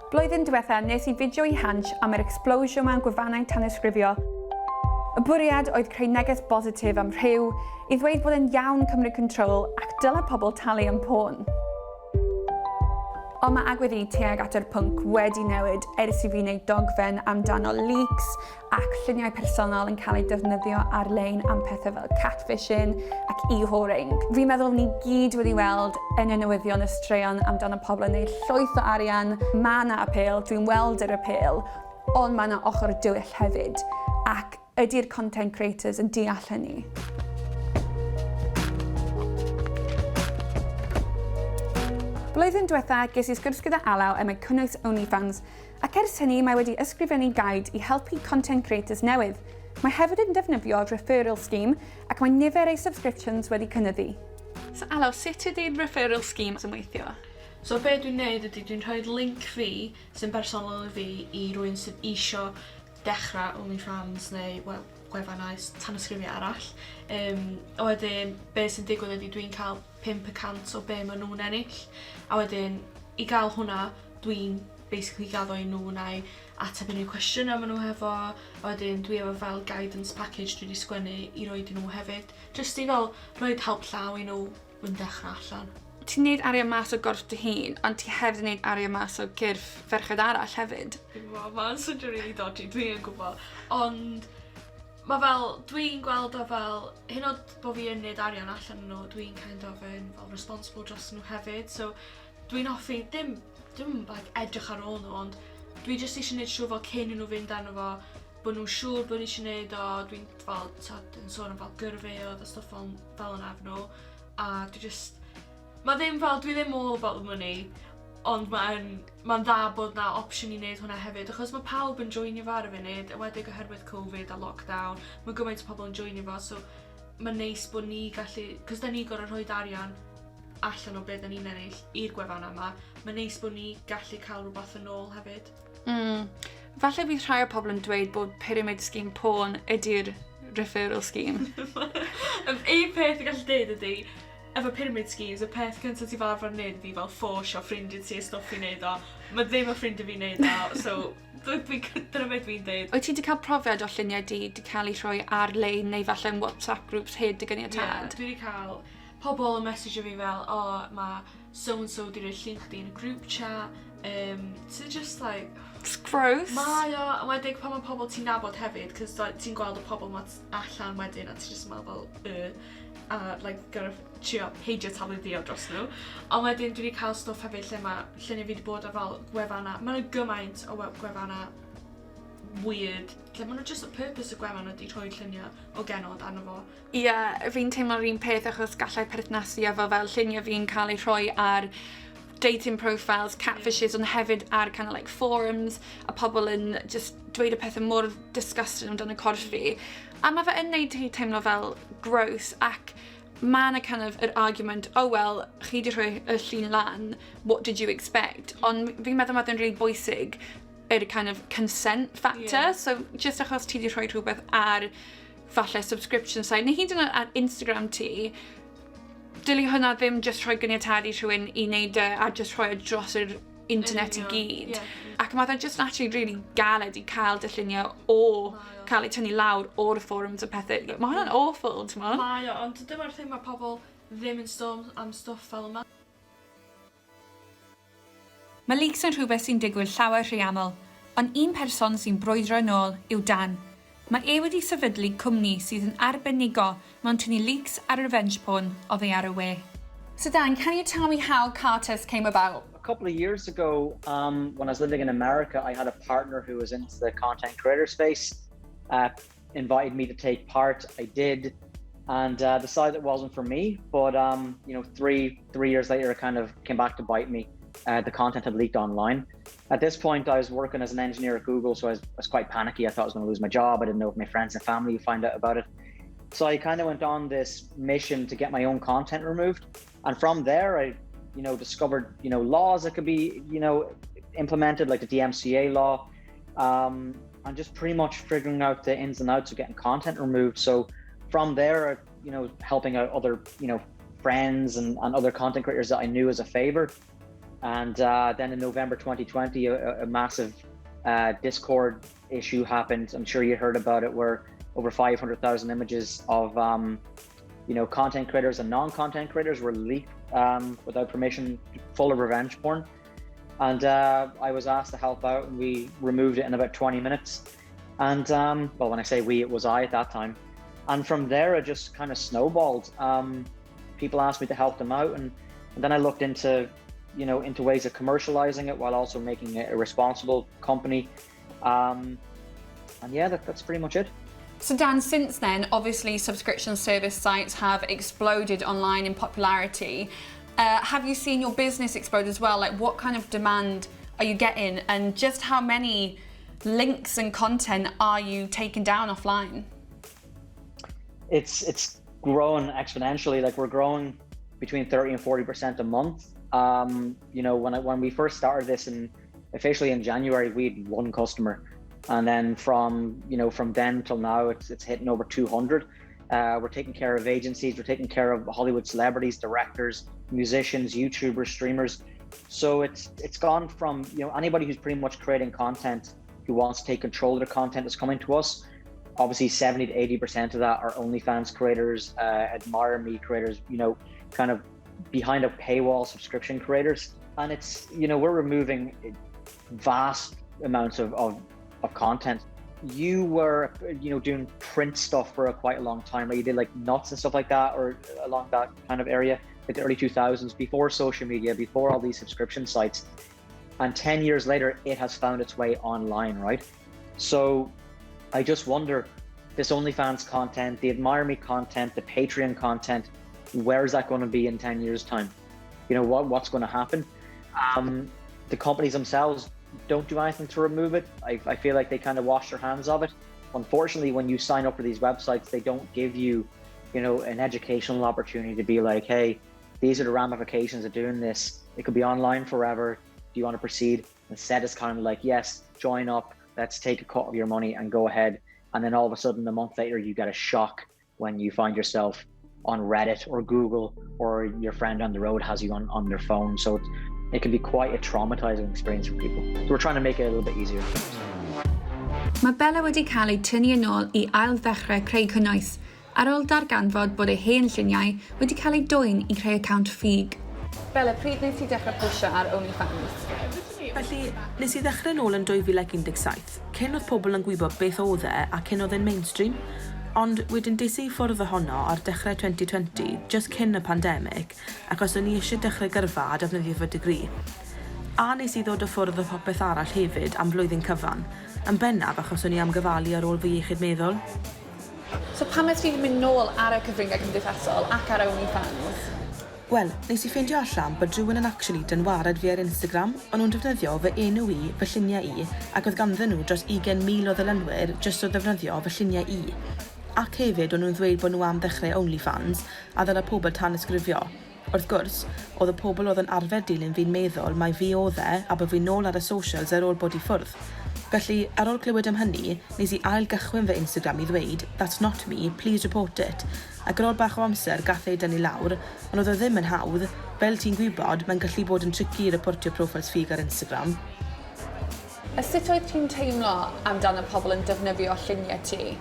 Blwyddyn diwetha nes I fideo I Hansh am yr explosion mewn gwefannau tanysgrifio. Y bwriad oedd creu neges bositif am rhyw I ddweud bod yn iawn cymryd control ac dylai pobl talu am porn. Ond mae agwedd I tuag at yr pwnc wedi newid ers I fi wneud dogfen amdano leaks ac lluniau personol yn cael eu defnyddio ar-lein am pethau fel catfishing ac e-whoring. Fi'n meddwl ni gyd wedi weld yn y newyddion y straeon amdano pobl yn neud llwyth o arian. Mae yna apêl, dwi'n weld yr apêl, ond mae yna ochr dywyll hefyd. Ac ydy'r content creators yn deall hynny. Blwyddyn diwetha ges I sgwrs gyda Alaw am ei cynnwys OnlyFans, ac ers hynny mae wedi ysgrifennu guide I helpu content creators newydd. Mae hefyd yn defnyddio referral scheme ac mae nifer ei subscriptions wedi cynyddu. So Alaw, sut ydy'r referral scheme yn weithio? So be dwi'n neud ydy dwi'n rhoi link fi sy'n bersonol I fi I rwy'n sydd isio dechrau OnlyFans neu gwefannau tanysgrifio arall. A wedyn, be sy'n digwydd ydy dwi'n cael 5% o be maen nhw'n ennill. A wedyn, I gael hwnna, dwi'n basically gaddo I nhw neu ateb unrhyw cwestiynau maen nhw hefo. A wedyn, dwi efo fel guidance package dwi wedi sgwennu I roed I nhw hefyd. Just I fel roed help llaw I nhw yn dechrau allan. Ti'n neud arian mas o gorff dy hun, ond ti hefyd yn neud arian mas o gyrff ferched arall hefyd. Mae'n swnio really dodgy, dwi'n gwybod. Ond mae fel, dwi'n gweld o fel, hyn o bod fi yn neud arian allan nhw, dwi'n kind of yn fel responsible dros nhw hefyd. So dwi'n hoffi, dim like, edrych ar ôl nhw, ond dwi just eisiau neud siŵr fel cyn I nhw fynd arno fo, bod nhw'n siŵr bod eisiau neud o, dwi'n fel, yn sôn am fel gyrfeuodd a stwff fel yna efo nhw. A dwi just, mae ddim fel, dwi ddim all about the money, ond mae'n dda bod na opsiwn I wneud hwnna hefyd, achos mae pawb yn joinio fo ar y funud, wedig oherwydd Covid a lockdown, mae gymaint o pobl yn joinio fo, so mae'n neis bod ni gallu, cos da ni gorau rhoi arian allan o beth da ni'n ennill i'r gwefan yma, mae'n neis bod ni gallu cael rhywbeth yn ôl hefyd. Falle bydd rhai o pobl yn dweud bod pyramid scheme porn ydy'r referral scheme. Un peth I gallu dweud ydy, efo pyramid schemes, y peth cyntaf ti fel arfer wneud ydi fel ffosio ffrindiau ti y stwff I wneud o. Mae ddim o ffrindiau fi wneud o, so dyna beth fi'n dweud. Wyt ti wedi cael profiad o lluniau di cael eu rhoi ar-lein neu falle yn WhatsApp groups heb dy gyniatad? Dwi wedi cael pobl yn messejo fi fel, mae so-and-so wedi rhoi llun chdi yn y group chat. It's just like... It's gross. Mae o, yn wedig pan mae pobl ti'n nabod hefyd, cos ti'n gweld y pobl ma allan wedyn a ti'n just meddwl fel, a like, gorau trio heidio tafludio dros nhw. Ond wedyn dwi wedi cael stwff hefyd lle mae lluniau fi wedi bod o fel gwefannau. Mae nhw gymaint o gwefannau weird. Lle mae nhw just y purpose y gwefan ydi rhoi lluniau o genod arno fo. Ie, fi'n teimlo'r un peth achos gallai perthnasu efo fel lluniau fi'n cael eu rhoi ar dating profiles, catfishes, ond hefyd ar kind of like forums, a pobl yn just dweud y pethau mor disgusting amdano corff fi. A mae fe yn neud ti teimlo fel gross, ac mae yna kind of yr argument, oh well, chi di rhoi y llun lan, what did you expect? Ond fi'n meddwl mae'n really bwysig yr kind of consent factor, so just achos ti di rhoi rhywbeth ar falle subscription site, neu hyd yn oed ar Instagram ti, dyli hwnna ddim just rhoi gyniatad I rhywun I wneud a just rhoi dros yr internet I gyd. Ac mae fe'n just actually really galed I cael dy lluniau o cael eu tynnu lawr o'r forums o pethau. Mae hwnna'n awful, ti'n mo? Mae o, ond dyma'r thing mae pobl ddim yn sôn am stwff fel yma. Mae leaks yn rhywbeth sy'n digwydd llawer rhy aml, ond un person sy'n brwydro yn ôl yw Dan. Mae e wedi sefydlu cwmni sydd yn arbenigo mewn tynnu leaks ar revenge porn oddi ar y we. So Dan, can you tell me how Carters came about? A couple of years ago, when I was living in America, I had a partner who was into the content creator space, invited me to take part. I did, and decided it wasn't for me. But you know, three years later, it kind of came back to bite me. The content had leaked online. At this point, I was working as an engineer at Google, so I was quite panicky. I thought I was going to lose my job. I didn't know if my friends and family would find out about it. So I kind of went on this mission to get my own content removed. And from there, I, discovered, laws that could be, implemented, like the DMCA law, and just pretty much figuring out the ins and outs of getting content removed. So from there, helping out other, friends and other content creators that I knew as a favor. And then in November 2020, a massive Discord issue happened. I'm sure you heard about it, where over 500,000 images of content creators and non-content creators were leaked without permission, full of revenge porn. And I was asked to help out, and we removed it in about 20 minutes. And well, when I say we, it was I at that time. And from there, it just kind of snowballed. People asked me to help them out, and then I looked into ways of commercializing it while also making it a responsible company. And yeah, that's pretty much it. So Dan, since then, obviously subscription service sites have exploded online in popularity. Have you seen your business explode as well? Like, what kind of demand are you getting, and just how many links and content are you taking down offline? It's grown exponentially. Like, we're growing between 30 and 40% a month. When we first started this, and officially in January, we had 1 customer, and then from then till now, it's hitting over 200. We're taking care of agencies, we're taking care of Hollywood celebrities, directors, musicians, YouTubers, streamers. So it's gone from anybody who's pretty much creating content, who wants to take control of the content, is coming to us. Obviously 70 to 80% of that are OnlyFans creators, AdmireMe creators, kind of behind a paywall subscription creators. And it's, we're removing vast amounts of content. You were, doing print stuff for quite a long time, right? You did like nuts and stuff like that, or along that kind of area, like the early 2000s, before social media, before all these subscription sites. And 10 years later, it has found its way online, right? So I just wonder, this OnlyFans content, the AdmireMe content, the Patreon content, where is that going to be in 10 years time? What's going to happen? The companies themselves don't do anything to remove it. I feel like they kind of wash their hands of it. Unfortunately, when you sign up for these websites, they don't give you, an educational opportunity to be like, hey, these are the ramifications of doing this. It could be online forever. Do you want to proceed? Instead, it's kind of like, yes, join up. Let's take a cut of your money and go ahead. And then all of a sudden, a month later, you get a shock when you find yourself on Reddit or Google, or your friend on the road has you on their phone. So it can be quite a traumatizing experience for people. So we're trying to make it a little bit easier. Mae Bella wedi cael ei tynnu yn ôl I ail ddechrau creu cynnwys, ar ôl darganfod bod ei hen lluniau wedi cael ei dwyn I creu account ffug. Bella, pryd wnes ti dechrau pwysio ar OnlyFans? Felly, nes I ddechrau nôl yn 2017, cyn oedd pobl yn gwybod beth oedd a cyn oedd e'n mainstream. Ond wedyn des I ffwrdd ohono ar dechrau 2020, just cyn y pandemig, ac os o'n I eisiau dechrau gyrfa a defnyddio fy digri. A nes I ddod o ffwrdd o popeth arall hefyd am flwyddyn cyfan, yn bennaf achos o'n I am gyfalu ar ôl fy iechyd meddwl. So pam ys ti wedi mynd nôl ar y cyfryngau cymdeithasol ac ar OnlyFans? Wel, nes I ffeindio allan bod rhywun yn actually dynwared fi ar Instagram, ond nhw'n defnyddio fy enw I, fy lluniau I, ac oedd ganddyn nhw dros 20,000 o ddilynwyr jyst o ddefnyddio fy lluniau I. Ac hefyd o'n nhw'n ddweud bod nhw am ddechrau OnlyFans a ddylai pobl tan ysgrifio. Wrth gwrs, oedd y pobl oedd yn arfer dilyn fi'n meddwl mai fi oedd a bod fi'n nôl ar y socials ar ôl bod I ffwrdd. Felly, ar ôl clywed am hynny, nes I ail gychwyn fy Instagram I ddweud, that's not me, please report it. Ac ar ôl bach o amser gath ei dynnu lawr, ond oedd o ddim yn hawdd, fel ti'n gwybod, mae'n gallu bod yn tricky I reportio profiles ffug ar Instagram. A sut oedd ti'n teimlo amdano pobl yn defnyddio lluniau ti?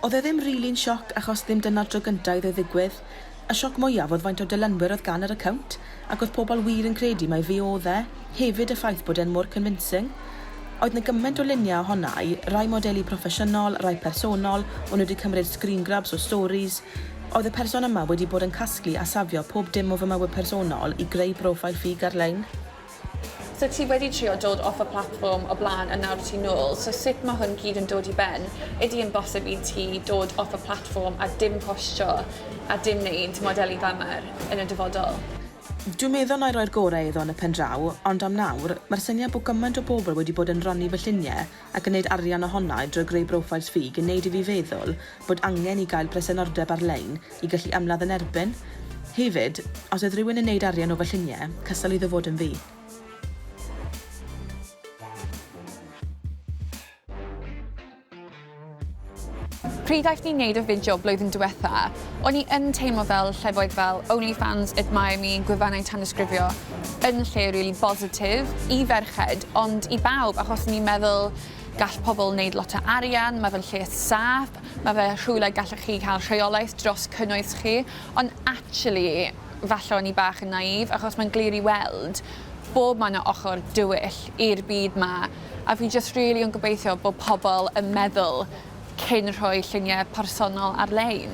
Oedd e ddim rili'n sioc achos ddim dyna'r tro gyntaf oedd ddigwydd. Y sioc mwyaf oedd faint o dilynwyr oedd gan yr account, ac oedd pobl wir yn credu mai fi oedd hefyd y ffaith bod e'n mor convincing. Oedd na gymaint o luniau ohonau, rai modeli proffesiynol, rai personol, o'n nhw wedi cymryd screen grabs o stories. Oedd y person yma wedi bod yn casglu a safio pob dim o fy mywyd personol I greu profil ffug ar-lein. So ti wedi trio dod off y platform o blaen a nawr ti nôl, so sut mae hwn gyd yn dod I ben? Ydy yn bosib I ti dod off y platform a dim postio a dim wneud modeli famer yn y dyfodol? Dwi'n meddwl na I roi'r gorau iddo yn y pen draw, ond am nawr, mae'r syniad bod gymaint o bobl wedi bod yn rannu fy lluniau ac yn gwneud arian ohonau drwy greu profiles ffug yn gwneud I fi feddwl bod angen I gael presenoldeb ar-lein I gallu ymladd yn erbyn. Hefyd, os oedd rhywun yn gwneud arian o fy lluniau, cystal iddo fod yn fi. Pryd aeth ni'n neud y fideo blwyddyn diwetha, o'n i yn teimlo fel llefoedd fel OnlyFans, Admire Me, gwefannau tanysgrifio yn lle really positif i ferched, ond i bawb, achos ni'n meddwl gall pobl wneud lot o arian, mae fe'n lle saff, mae fe rhywle gallech chi cael rheolaeth dros cynnwys chi, ond actually, falle o'n i bach yn naif, achos mae'n glir i weld bob ma'n ochr dywyll i'r byd ma, a fi just really yn gobeithio bod pobl yn meddwl cyn rhoi lluniau personol ar-lein.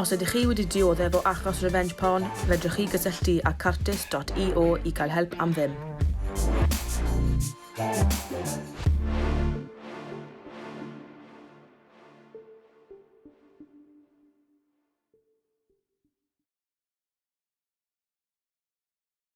Os ydych chi wedi dioddef o achos revenge porn, fedrwch chi gysylltu â Curtis.io i gael help am ddim.